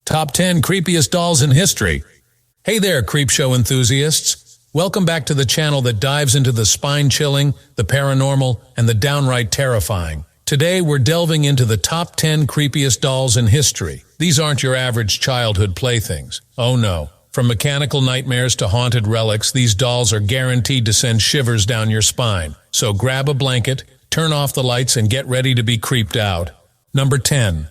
Top 10 Creepiest Dolls in History. Hey there, Creepshow enthusiasts. Welcome back to the channel that dives into the spine-chilling, the paranormal, and the downright terrifying. Today, we're delving into the top 10 creepiest dolls in history. These aren't your average childhood playthings. Oh no. From mechanical nightmares to haunted relics, these dolls are guaranteed to send shivers down your spine. So grab a blanket, turn off the lights, and get ready to be creeped out. Number 10.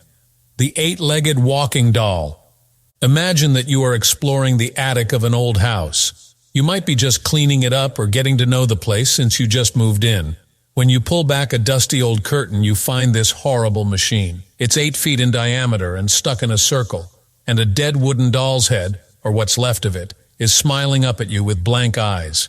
The eight-legged walking doll. Imagine that you are exploring the attic of an old house. You might be just cleaning it up or getting to know the place since you just moved in. When you pull back a dusty old curtain, you find this horrible machine. It's 8 feet in diameter and stuck in a circle, and a dead wooden doll's head, or what's left of it, is smiling up at you with blank eyes.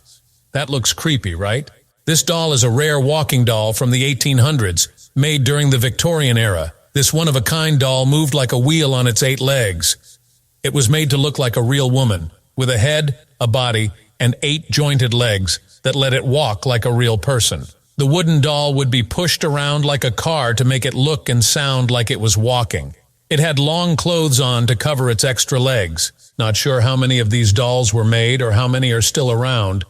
That looks creepy, right? This doll is a rare walking doll from the 1800s, made during the Victorian era. This one-of-a-kind doll moved like a wheel on its 8 legs. It was made to look like a real woman, with a head, a body, and 8 jointed legs that let it walk like a real person. The wooden doll would be pushed around like a car to make it look and sound like it was walking. It had long clothes on to cover its extra legs. Not sure how many of these dolls were made or how many are still around,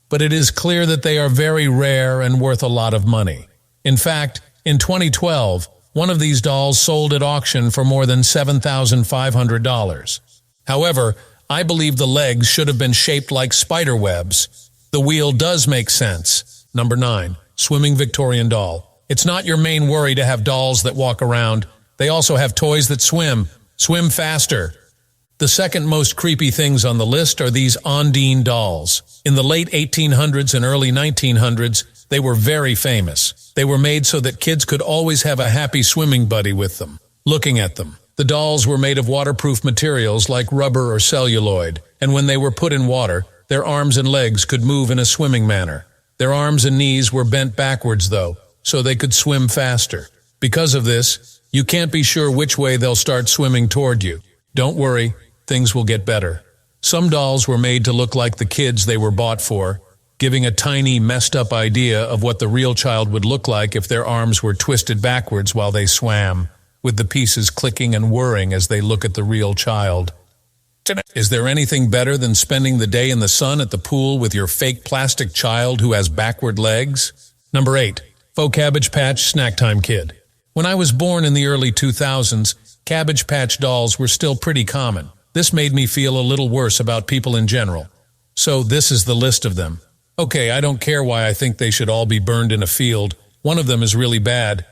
but it is clear that they are very rare and worth a lot of money. In fact, in 2012, one of these dolls sold at auction for more than $7,500. However, I believe the legs should have been shaped like spider webs. The wheel does make sense. Number 9. Swimming Victorian doll. It's not your main worry to have dolls that walk around. They also have toys that swim. Swim faster. The second most creepy things on the list are these Ondine dolls. In the late 1800s and early 1900s, they were very famous. They were made so that kids could always have a happy swimming buddy with them, looking at them. The dolls were made of waterproof materials like rubber or celluloid, and when they were put in water, their arms and legs could move in a swimming manner. Their arms and knees were bent backwards, though, so they could swim faster. Because of this, you can't be sure which way they'll start swimming toward you. Don't worry, things will get better. Some dolls were made to look like the kids they were bought for, giving a tiny, messed-up idea of what the real child would look like if their arms were twisted backwards while they swam, with the pieces clicking and whirring as they look at the real child. Is there anything better than spending the day in the sun at the pool with your fake plastic child who has backward legs? Number 8. Faux Cabbage Patch Snack Time Kid. When I was born in the early 2000s, Cabbage Patch dolls were still pretty common. This made me feel a little worse about people in general. So this is the list of them. Okay, I don't care why I think they should all be burned in a field. One of them is really bad.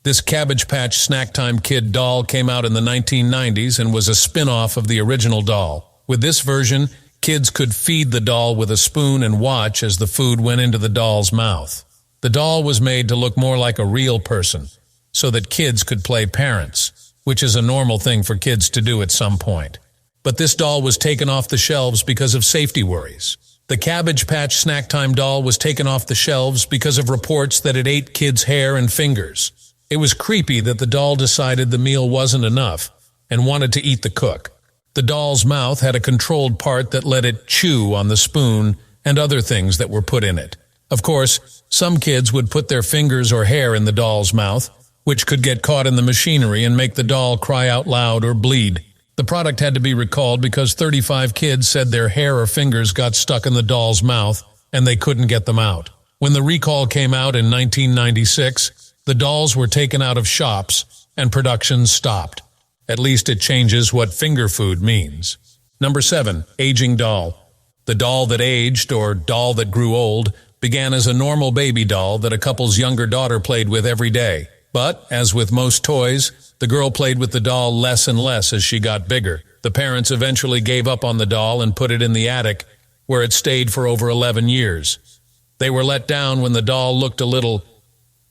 This Cabbage Patch Snack Time Kid doll came out in the 1990s and was a spin-off of the original doll. With this version, kids could feed the doll with a spoon and watch as the food went into the doll's mouth. The doll was made to look more like a real person, so that kids could play parents, which is a normal thing for kids to do at some point. But this doll was taken off the shelves because of safety worries. The Cabbage Patch Snack Time doll was taken off the shelves because of reports that it ate kids' hair and fingers. It was creepy that the doll decided the meal wasn't enough and wanted to eat the cook. The doll's mouth had a controlled part that let it chew on the spoon and other things that were put in it. Of course, some kids would put their fingers or hair in the doll's mouth, which could get caught in the machinery and make the doll cry out loud or bleed. The product had to be recalled because 35 kids said their hair or fingers got stuck in the doll's mouth and they couldn't get them out. When the recall came out in 1996, the dolls were taken out of shops and production stopped. At least it changes what finger food means. Number 7. Aging doll. The doll that aged, or doll that grew old, began as a normal baby doll that a couple's younger daughter played with every day. But, as with most toys, the girl played with the doll less and less as she got bigger. The parents eventually gave up on the doll and put it in the attic, where it stayed for over 11 years. They were let down when the doll looked a little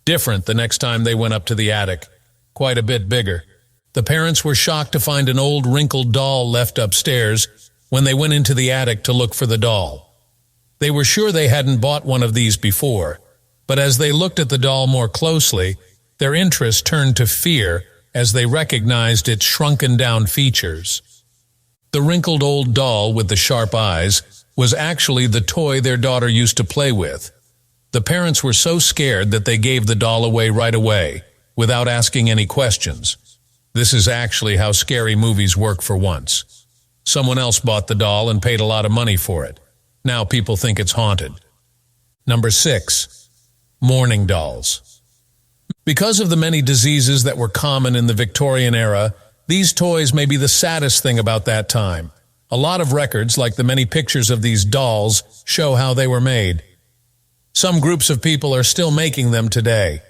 different the next time they went up to the attic, quite a bit bigger. The parents were shocked to find an old wrinkled doll left upstairs when they went into the attic to look for the doll. They were sure they hadn't bought one of these before, but as they looked at the doll more closely, their interest turned to fear as they recognized its shrunken-down features. The wrinkled old doll with the sharp eyes was actually the toy their daughter used to play with. The parents were so scared that they gave the doll away right away, without asking any questions. This is actually how scary movies work for once. Someone else bought the doll and paid a lot of money for it. Now people think it's haunted. Number 6. Mourning dolls. Because of the many diseases that were common in the Victorian era, these toys may be the saddest thing about that time. A lot of records, like the many pictures of these dolls, show how they were made. Some groups of people are still making them today.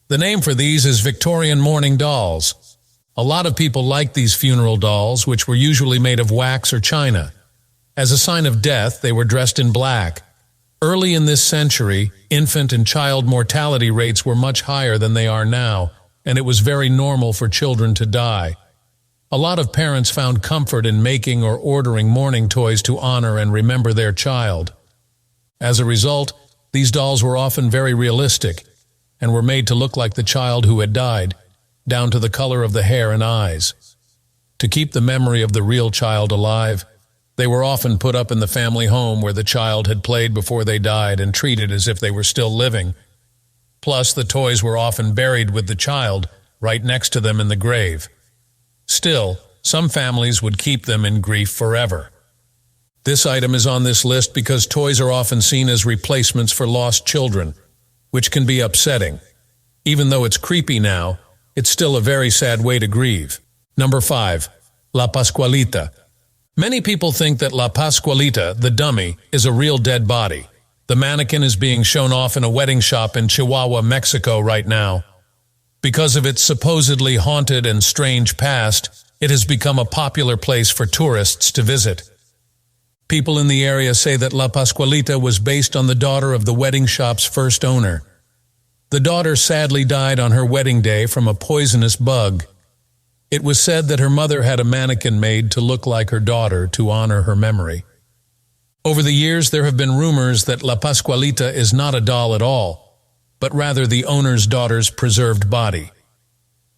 The name for these is Victorian mourning dolls. A lot of people liked these funeral dolls, which were usually made of wax or china. As a sign of death, they were dressed in black. Early in this century, infant and child mortality rates were much higher than they are now, and it was very normal for children to die. A lot of parents found comfort in making or ordering mourning toys to honor and remember their child. As a result, these dolls were often very realistic and were made to look like the child who had died, down to the color of the hair and eyes. To keep the memory of the real child alive, they were often put up in the family home where the child had played before they died and treated as if they were still living. Plus, the toys were often buried with the child right next to them in the grave. Still, some families would keep them in grief forever. This item is on this list because toys are often seen as replacements for lost children, which can be upsetting. Even though it's creepy now, it's still a very sad way to grieve. Number 5. La Pasqualita. Many people think that La Pasqualita, the dummy, is a real dead body. The mannequin is being shown off in a wedding shop in Chihuahua, Mexico right now. Because of its supposedly haunted and strange past, it has become a popular place for tourists to visit. People in the area say that La Pasqualita was based on the daughter of the wedding shop's first owner. The daughter sadly died on her wedding day from a poisonous bug. It was said that her mother had a mannequin made to look like her daughter to honor her memory. Over the years, there have been rumors that La Pasqualita is not a doll at all, but rather the owner's daughter's preserved body.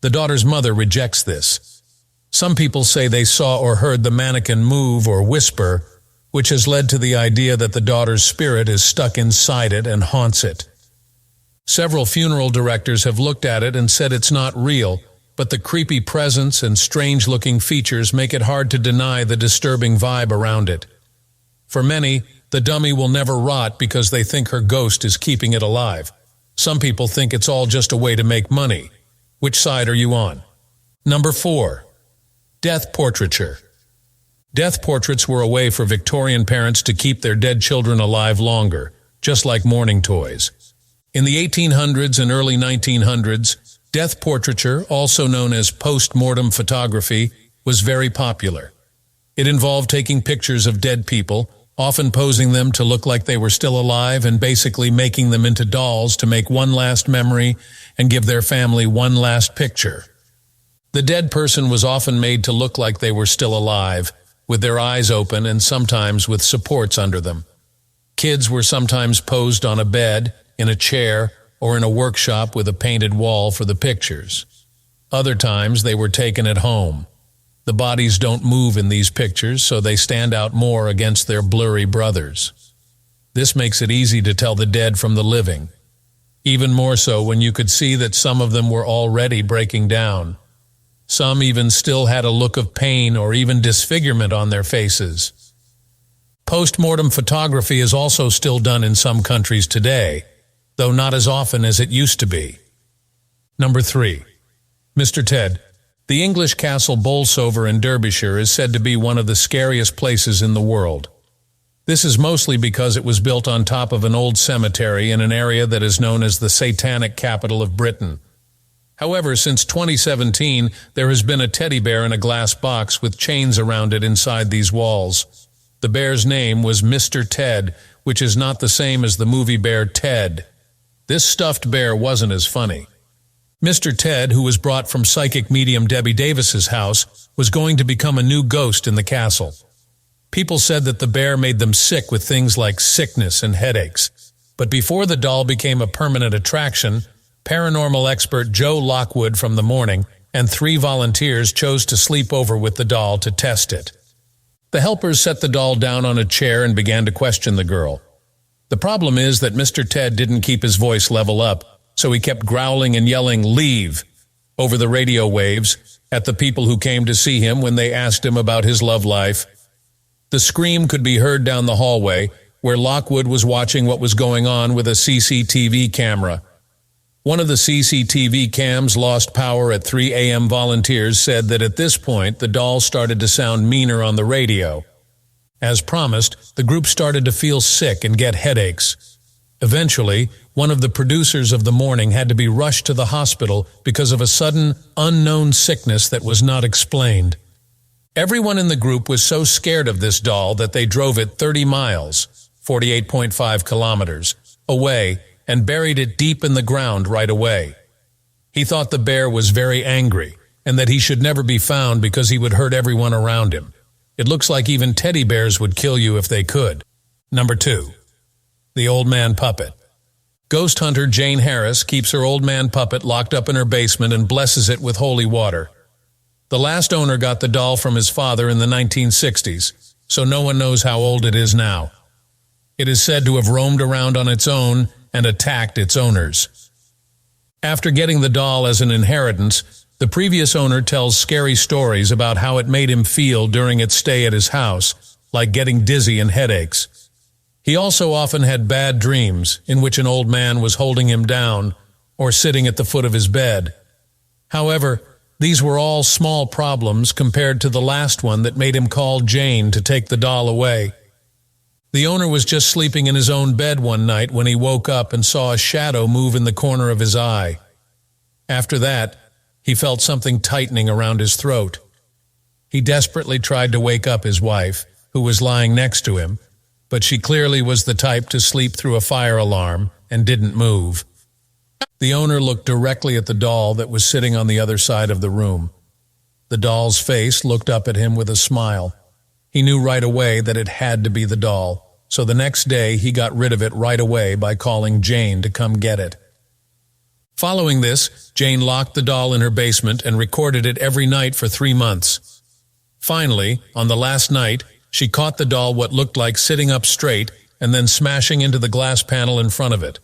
The daughter's mother rejects this. Some people say they saw or heard the mannequin move or whisper, which has led to the idea that the daughter's spirit is stuck inside it and haunts it. Several funeral directors have looked at it and said it's not real, but the creepy presence and strange-looking features make it hard to deny the disturbing vibe around it. For many, the dummy will never rot because they think her ghost is keeping it alive. Some people think it's all just a way to make money. Which side are you on? Number 4. Death portraiture. Death portraits were a way for Victorian parents to keep their dead children alive longer, just like mourning toys. In the 1800s and early 1900s, death portraiture, also known as post-mortem photography, was very popular. It involved taking pictures of dead people, often posing them to look like they were still alive and basically making them into dolls to make one last memory and give their family one last picture. The dead person was often made to look like they were still alive, with their eyes open and sometimes with supports under them. Kids were sometimes posed on a bed, in a chair, or in a workshop with a painted wall for the pictures. Other times they were taken at home. The bodies don't move in these pictures, so they stand out more against their blurry brothers. This makes it easy to tell the dead from the living. Even more so when you could see that some of them were already breaking down. Some even still had a look of pain or even disfigurement on their faces. Post-mortem photography is also still done in some countries today, though not as often as it used to be. Number 3. Mr. Ted. The English castle Bolsover in Derbyshire is said to be one of the scariest places in the world. This is mostly because it was built on top of an old cemetery in an area that is known as the Satanic capital of Britain. However, since 2017, there has been a teddy bear in a glass box with chains around it inside these walls. The bear's name was Mr. Ted, which is not the same as the movie bear Ted. This stuffed bear wasn't as funny. Mr. Ted, who was brought from psychic medium Debbie Davis's house, was going to become a new ghost in the castle. People said that the bear made them sick with things like sickness and headaches. But before the doll became a permanent attraction, paranormal expert Joe Lockwood from the Mourning and 3 volunteers chose to sleep over with the doll to test it. The helpers set the doll down on a chair and began to question the girl. The problem is that Mr. Ted didn't keep his voice level up, so he kept growling and yelling, "Leave," over the radio waves, at the people who came to see him when they asked him about his love life. The scream could be heard down the hallway, where Lockwood was watching what was going on with a CCTV camera. One of the CCTV cams lost power at 3 a.m. Volunteers said that at this point the doll started to sound meaner on the radio. As promised, the group started to feel sick and get headaches. Eventually, one of the producers of the Mourning had to be rushed to the hospital because of a sudden, unknown sickness that was not explained. Everyone in the group was so scared of this doll that they drove it 30 miles, 48.5 kilometers, away and buried it deep in the ground right away. He thought the bear was very angry and that he should never be found because he would hurt everyone around him. It looks like even teddy bears would kill you if they could. Number 2. The Old Man Puppet. Ghost hunter Jane Harris keeps her old man puppet locked up in her basement and blesses it with holy water. The last owner got the doll from his father in the 1960s, so no one knows how old it is now. It is said to have roamed around on its own and attacked its owners. After getting the doll as an inheritance, the previous owner tells scary stories about how it made him feel during its stay at his house, like getting dizzy and headaches. He also often had bad dreams in which an old man was holding him down or sitting at the foot of his bed. However, these were all small problems compared to the last one that made him call Jane to take the doll away. The owner was just sleeping in his own bed one night when he woke up and saw a shadow move in the corner of his eye. After that, he felt something tightening around his throat. He desperately tried to wake up his wife, who was lying next to him, but she clearly was the type to sleep through a fire alarm and didn't move. The owner looked directly at the doll that was sitting on the other side of the room. The doll's face looked up at him with a smile. He knew right away that it had to be the doll. So the next day, he got rid of it right away by calling Jane to come get it. Following this, Jane locked the doll in her basement and recorded it every night for 3 months. Finally, on the last night, she caught the doll what looked like sitting up straight and then smashing into the glass panel in front of it,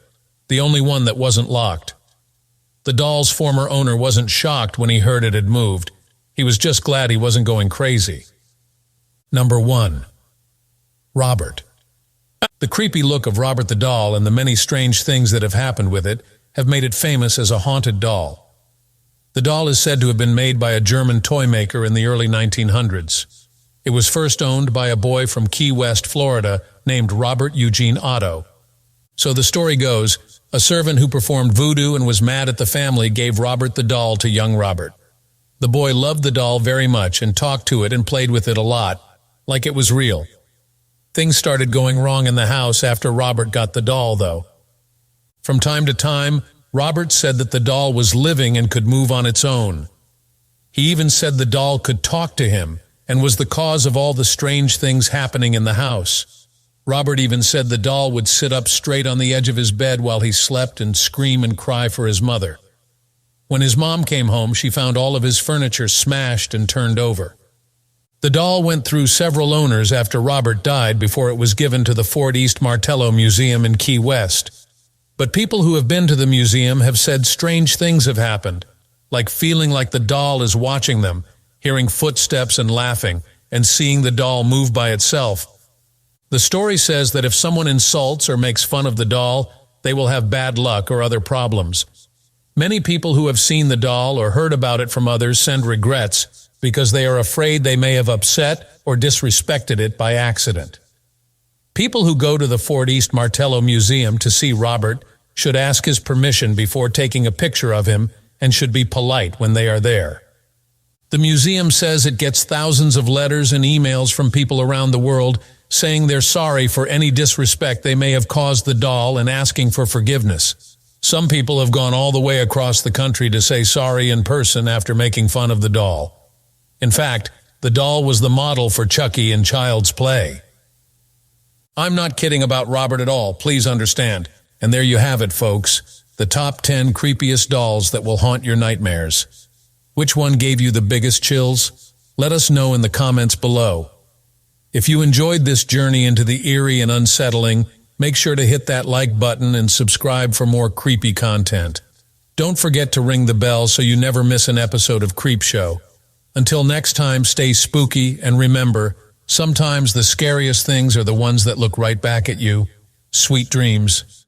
the only one that wasn't locked. The doll's former owner wasn't shocked when he heard it had moved. He was just glad he wasn't going crazy. Number 1. Robert. The creepy look of Robert the doll and the many strange things that have happened with it have made it famous as a haunted doll. The doll is said to have been made by a German toy maker in the early 1900s. It was first owned by a boy from Key West, Florida, named Robert Eugene Otto. So the story goes, a servant who performed voodoo and was mad at the family gave Robert the doll to young Robert. The boy loved the doll very much and talked to it and played with it a lot, like it was real. Things started going wrong in the house after Robert got the doll, though. From time to time, Robert said that the doll was living and could move on its own. He even said the doll could talk to him and was the cause of all the strange things happening in the house. Robert even said the doll would sit up straight on the edge of his bed while he slept and scream and cry for his mother. When his mom came home, she found all of his furniture smashed and turned over. The doll went through several owners after Robert died before it was given to the Fort East Martello Museum in Key West. But people who have been to the museum have said strange things have happened, like feeling like the doll is watching them, hearing footsteps and laughing, and seeing the doll move by itself. The story says that if someone insults or makes fun of the doll, they will have bad luck or other problems. Many people who have seen the doll or heard about it from others send regrets because they are afraid they may have upset or disrespected it by accident. People who go to the Fort East Martello Museum to see Robert should ask his permission before taking a picture of him and should be polite when they are there. The museum says it gets thousands of letters and emails from people around the world saying they're sorry for any disrespect they may have caused the doll and asking for forgiveness. Some people have gone all the way across the country to say sorry in person after making fun of the doll. In fact, the doll was the model for Chucky in Child's Play. I'm not kidding about Robert at all, please understand. And there you have it, folks, the top 10 creepiest dolls that will haunt your nightmares. Which one gave you the biggest chills? Let us know in the comments below. If you enjoyed this journey into the eerie and unsettling, make sure to hit that like button and subscribe for more creepy content. Don't forget to ring the bell so you never miss an episode of Creepshow. Until next time, stay spooky, and remember, sometimes the scariest things are the ones that look right back at you. Sweet dreams.